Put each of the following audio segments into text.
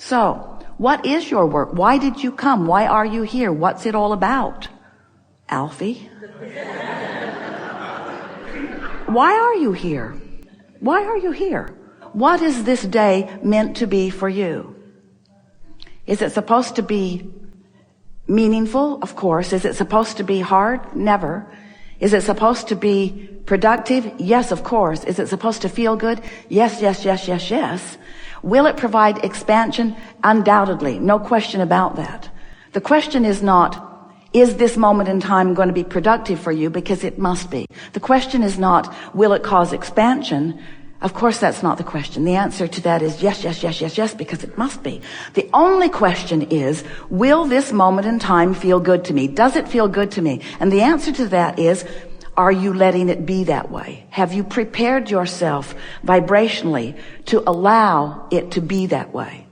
So, what is your work? Why did you come? Why are you here? What's it all about? Alfie? Why are you here? Why are you here? What is this day meant to be for you? Is it supposed to be meaningful? Of course. Is it supposed to be hard? Never. Is it supposed to be productive? Yes, of course. Is it supposed to feel good? Yes, yes, yes, yes, yes. Will it provide expansion? Undoubtedly. No question about that. The question is not, is this moment in time going to be productive for you? Because it must be. The question is not, will it cause expansion? Of course, that's not the question. The answer to that is yes, yes, yes, yes, yes, because it must be. The only question is, will this moment in time feel good to me? Does it feel good to me? And the answer to that is, are you letting it be that way? Have you prepared yourself vibrationally to allow it to be that way?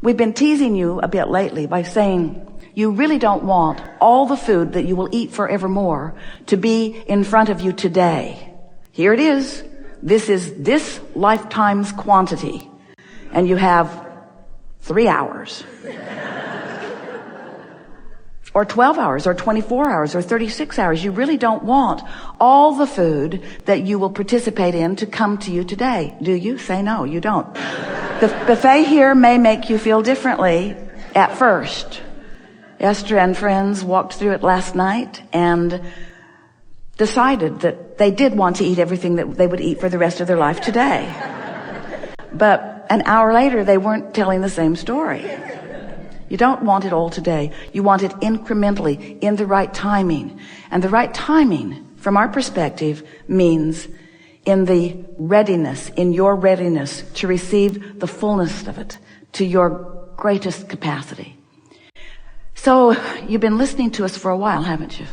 We've been teasing you a bit lately by saying you really don't want all the food that you will eat forevermore to be in front of you today. Here it is. This is this lifetime's quantity. And you have 3 hours. Or 12 hours, or 24 hours, or 36 hours. You really don't want all the food that you will participate in to come to you today. Do you? Say no, you don't. The buffet here may make you feel differently at first. Esther and friends walked through it last night and decided that they did want to eat everything that they would eat for the rest of their life today. But an hour later, they weren't telling the same story. You don't want it all today. You want it incrementally, in the right timing. And the right timing, from our perspective, means in the readiness, in your readiness to receive the fullness of it to your greatest capacity. So, you've been listening to us for a while, haven't you?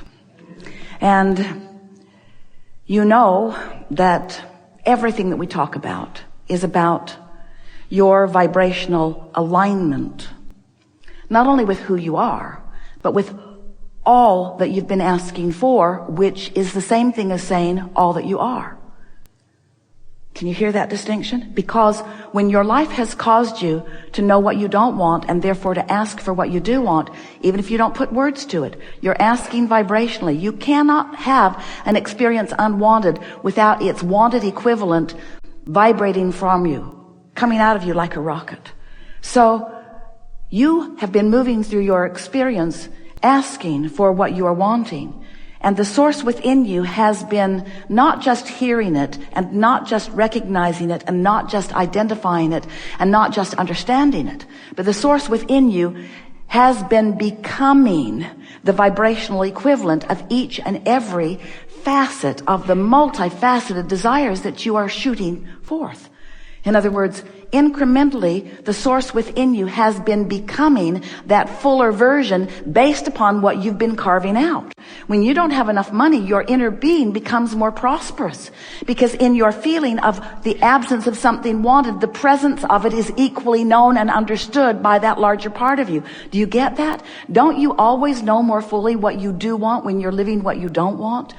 And you know that everything that we talk about is about your vibrational alignment. Not only with who you are, but with all that you've been asking for, which is the same thing as saying all that you are. Can you hear that distinction? Because when your life has caused you to know what you don't want and therefore to ask for what you do want, even if you don't put words to it, you're asking vibrationally. You cannot have an experience unwanted without its wanted equivalent vibrating from you, coming out of you like a rocket. So you have been moving through your experience asking for what you are wanting. And the source within you has been not just hearing it and not just recognizing it and not just identifying it and not just understanding it, but the source within you has been becoming the vibrational equivalent of each and every facet of the multifaceted desires that you are shooting forth. In other words, incrementally, the source within you has been becoming that fuller version based upon what you've been carving out. When you don't have enough money, your inner being becomes more prosperous because in your feeling of the absence of something wanted, the presence of it is equally known and understood by that larger part of you. Do you get that? Don't you always know more fully what you do want when you're living what you don't want?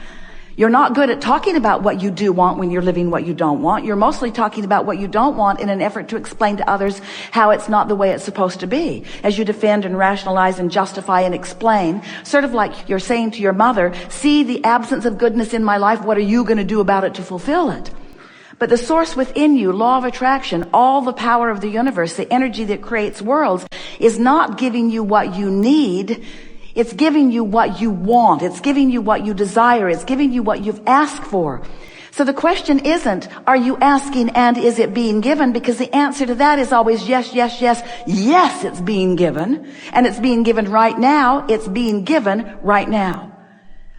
You're not good at talking about what you do want when you're living what you don't want. You're mostly talking about what you don't want in an effort to explain to others how it's not the way it's supposed to be. As you defend and rationalize and justify and explain, sort of like you're saying to your mother, see the absence of goodness in my life, what are you going to do about it to fulfill it? But the source within you, law of attraction, all the power of the universe, the energy that creates worlds, is not giving you what you need. It's giving you what you want. It's giving you what you desire. It's giving you what you've asked for. So the question isn't, are you asking and is it being given? Because the answer to that is always yes, yes, yes. Yes, it's being given. And it's being given right now. It's being given right now.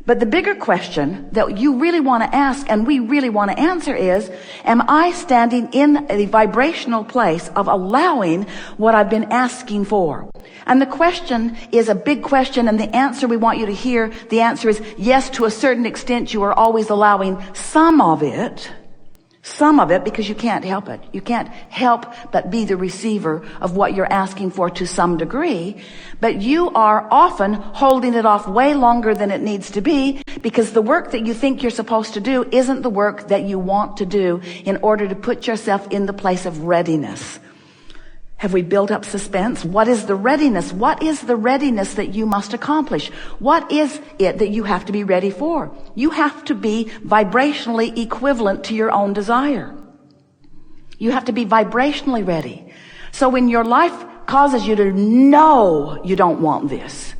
But the bigger question that you really want to ask and we really want to answer is, am I standing in a vibrational place of allowing what I've been asking for? And the question is a big question, and the answer we want you to hear, the answer is yes, to a certain extent you are always allowing some of it, because you can't help it. You can't help but be the receiver of what you're asking for to some degree, but you are often holding it off way longer than it needs to be because the work that you think you're supposed to do isn't the work that you want to do in order to put yourself in the place of readiness. Have we built up suspense? What is the readiness? What is the readiness that you must accomplish? What is it that you have to be ready for? You have to be vibrationally equivalent to your own desire. You have to be vibrationally ready. So when your life causes you to know you don't want this,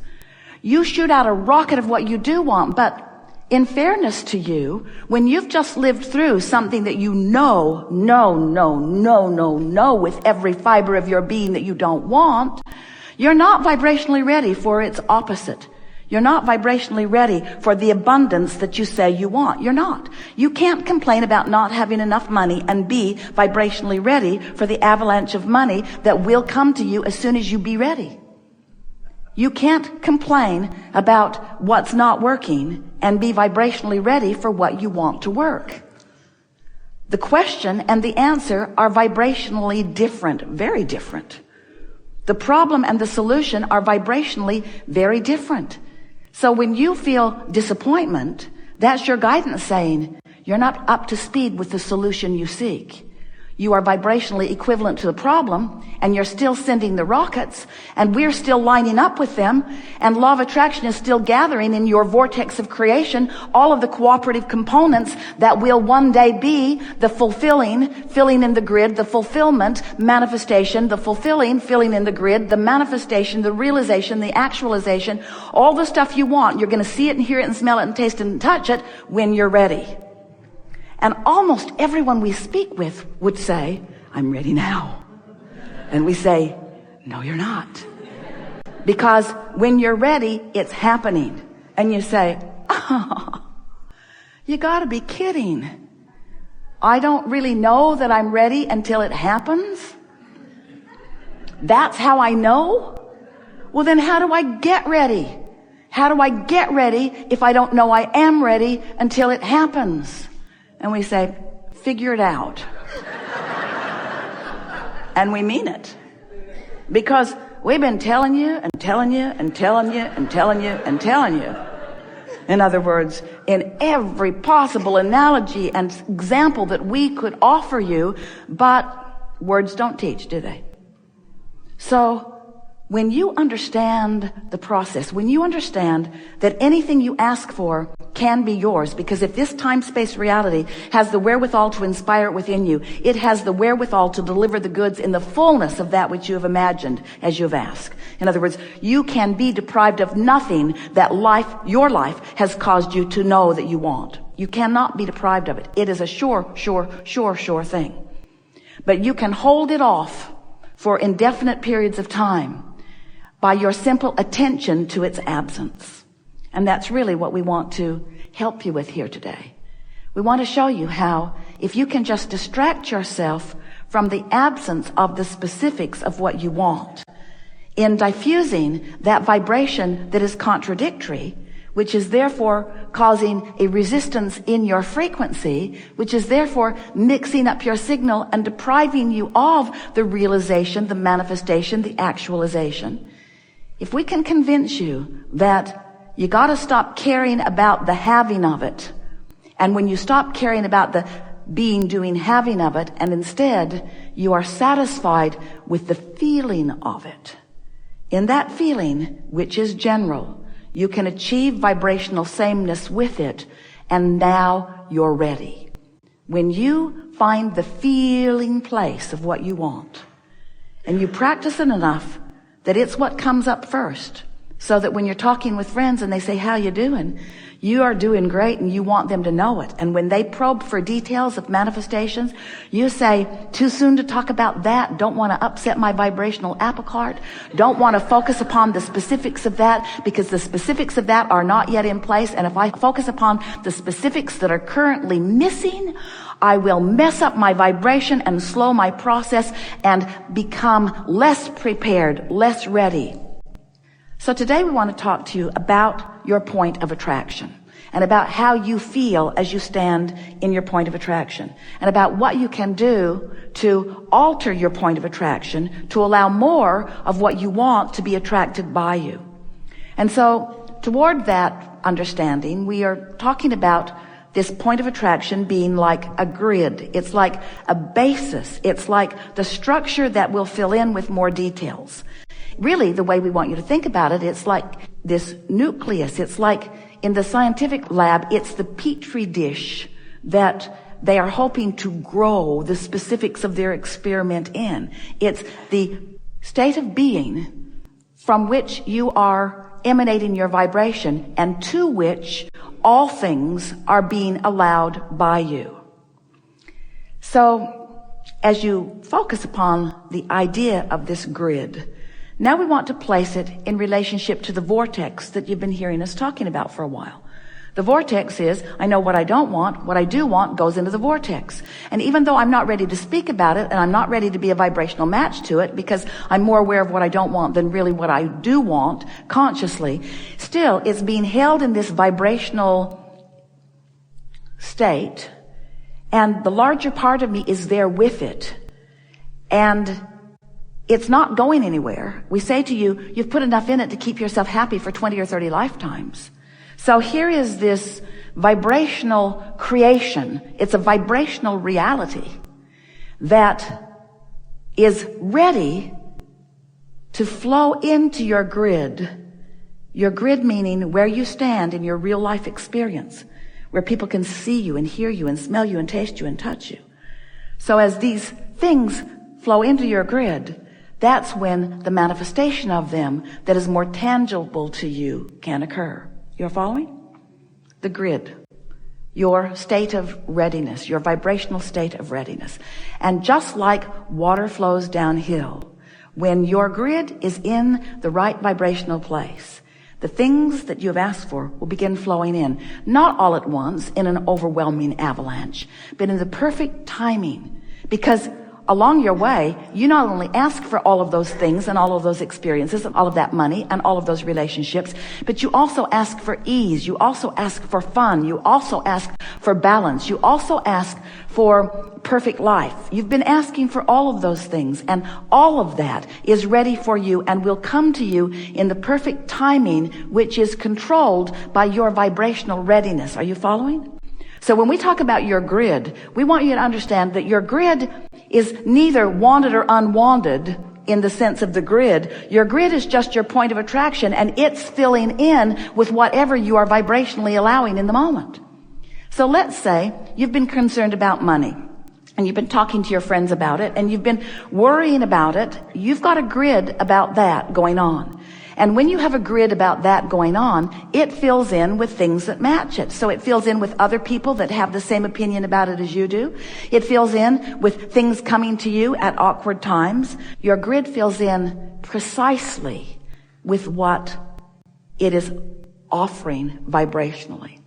you shoot out a rocket of what you do want. But in fairness to you, when you've just lived through something that you know with every fiber of your being that you don't want, you're not vibrationally ready for its opposite. You're not vibrationally ready for the abundance that you say you want. You're not. You can't complain about not having enough money and be vibrationally ready for the avalanche of money that will come to you as soon as you be ready. You can't complain about what's not working and be vibrationally ready for what you want to work. The question and the answer are vibrationally different, very different. The problem and the solution are vibrationally very different. So when you feel disappointment, that's your guidance saying you're not up to speed with the solution you seek. You are vibrationally equivalent to the problem, and you're still sending the rockets, and we're still lining up with them, and law of attraction is still gathering in your vortex of creation all of the cooperative components that will one day be the filling in the grid, the fulfillment, manifestation, the fulfilling in the grid, the manifestation, the realization, the actualization, all the stuff you want. You're going to see it and hear it and smell it and taste it and touch it when you're ready. And almost everyone we speak with would say, I'm ready now. And we say, no, you're not. Because when you're ready, it's happening. And you say, oh, you gotta be kidding. I don't really know that I'm ready until it happens. That's how I know? Well, then how do I get ready? How do I get ready if I don't know I am ready until it happens? And we say, figure it out. And we mean it. Because we've been telling you and telling you and telling you and telling you and telling you. In other words, in every possible analogy and example that we could offer you, but words don't teach, do they? So when you understand the process, when you understand that anything you ask for can be yours, because if this time-space reality has the wherewithal to inspire it within you, it has the wherewithal to deliver the goods in the fullness of that which you have imagined as you have asked. In other words, you can be deprived of nothing that your life has caused you to know that you want. You cannot be deprived of it. It is a sure thing. But you can hold it off for indefinite periods of time by your simple attention to its absence. And that's really what we want to help you with here today. We want to show you how, if you can just distract yourself from the absence of the specifics of what you want, in diffusing that vibration that is contradictory, which is therefore causing a resistance in your frequency, which is therefore mixing up your signal and depriving you of the realization, the manifestation, the actualization. If we can convince you that you got to stop caring about the having of it, and when you stop caring about the being, doing, having of it, and instead you are satisfied with the feeling of it, in that feeling, which is general, you can achieve vibrational sameness with it, and now you're ready. When you find the feeling place of what you want, and you practice it enough that it's what comes up first, so that when you're talking with friends and they say, how you doing? You are doing great, and you want them to know it. And when they probe for details of manifestations, you say, too soon to talk about that. Don't want to upset my vibrational apple cart. Don't want to focus upon the specifics of that, because the specifics of that are not yet in place. And if I focus upon the specifics that are currently missing, I will mess up my vibration and slow my process and become less prepared, less ready. So today we want to talk to you about your point of attraction, and about how you feel as you stand in your point of attraction, and about what you can do to alter your point of attraction to allow more of what you want to be attracted by you. And so toward that understanding, we are talking about this point of attraction being like a grid. It's like a basis. It's like the structure that will fill in with more details. Really, the way we want you to think about it, it's like this nucleus. It's like in the scientific lab, it's the petri dish that they are hoping to grow the specifics of their experiment in. It's the state of being from which you are emanating your vibration and to which all things are being allowed by you. So as you focus upon the idea of this grid, now we want to place it in relationship to the vortex that you've been hearing us talking about for a while. The vortex is, I know what I don't want, what I do want goes into the vortex. And even though I'm not ready to speak about it, and I'm not ready to be a vibrational match to it, because I'm more aware of what I don't want than really what I do want consciously, still it's being held in this vibrational state, and the larger part of me is there with it. And it's not going anywhere. We say to you, you've put enough in it to keep yourself happy for 20 or 30 lifetimes. So here is this vibrational creation. It's a vibrational reality that is ready to flow into your grid. Your grid meaning where you stand in your real life experience, where people can see you and hear you and smell you and taste you and touch you. So as these things flow into your grid, that's when the manifestation of them that is more tangible to you can occur. You're following? The grid. Your state of readiness, your vibrational state of readiness. And just like water flows downhill, when your grid is in the right vibrational place, the things that you have asked for will begin flowing in. Not all at once in an overwhelming avalanche, but in the perfect timing. Because along your way, you not only ask for all of those things and all of those experiences and all of that money and all of those relationships, but you also ask for ease. You also ask for fun. You also ask for balance. You also ask for perfect life. You've been asking for all of those things, and all of that is ready for you and will come to you in the perfect timing, which is controlled by your vibrational readiness. Are you following? So when we talk about your grid, we want you to understand that your grid is neither wanted or unwanted in the sense of the grid. Your grid is just your point of attraction, and it's filling in with whatever you are vibrationally allowing in the moment. So let's say you've been concerned about money, and you've been talking to your friends about it, and you've been worrying about it. You've got a grid about that going on. And when you have a grid about that going on, it fills in with things that match it. So it fills in with other people that have the same opinion about it as you do. It fills in with things coming to you at awkward times. Your grid fills in precisely with what it is offering vibrationally.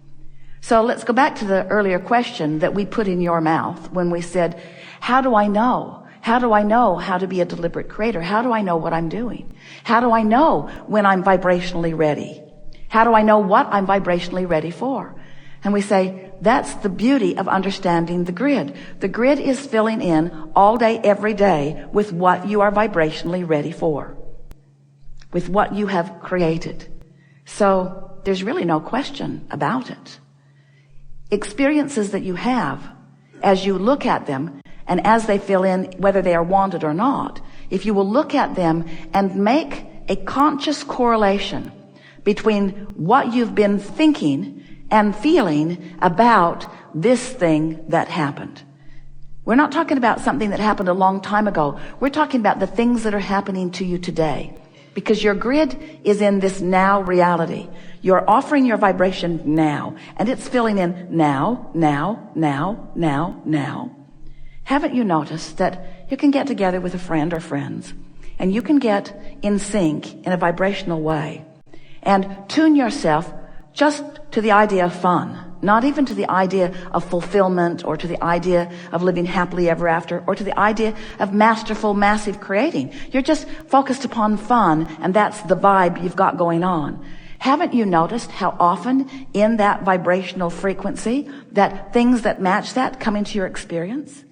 So let's go back to the earlier question that we put in your mouth when we said, how do I know? How do I know how to be a deliberate creator? How do I know what I'm doing? How do I know when I'm vibrationally ready? How do I know what I'm vibrationally ready for? And we say, that's the beauty of understanding the grid. The grid is filling in all day, every day with what you are vibrationally ready for, with what you have created. So there's really no question about it. Experiences that you have, as you look at them, and as they fill in, whether they are wanted or not, if you will look at them and make a conscious correlation between what you've been thinking and feeling about this thing that happened. We're not talking about something that happened a long time ago. We're talking about the things that are happening to you today. Because your grid is in this now reality. You're offering your vibration now, and it's filling in now, now, now, now, now. Haven't you noticed that you can get together with a friend or friends, and you can get in sync in a vibrational way and tune yourself just to the idea of fun, not even to the idea of fulfillment or to the idea of living happily ever after or to the idea of masterful, massive creating. You're just focused upon fun, and that's the vibe you've got going on. Haven't you noticed how often in that vibrational frequency that things that match that come into your experience?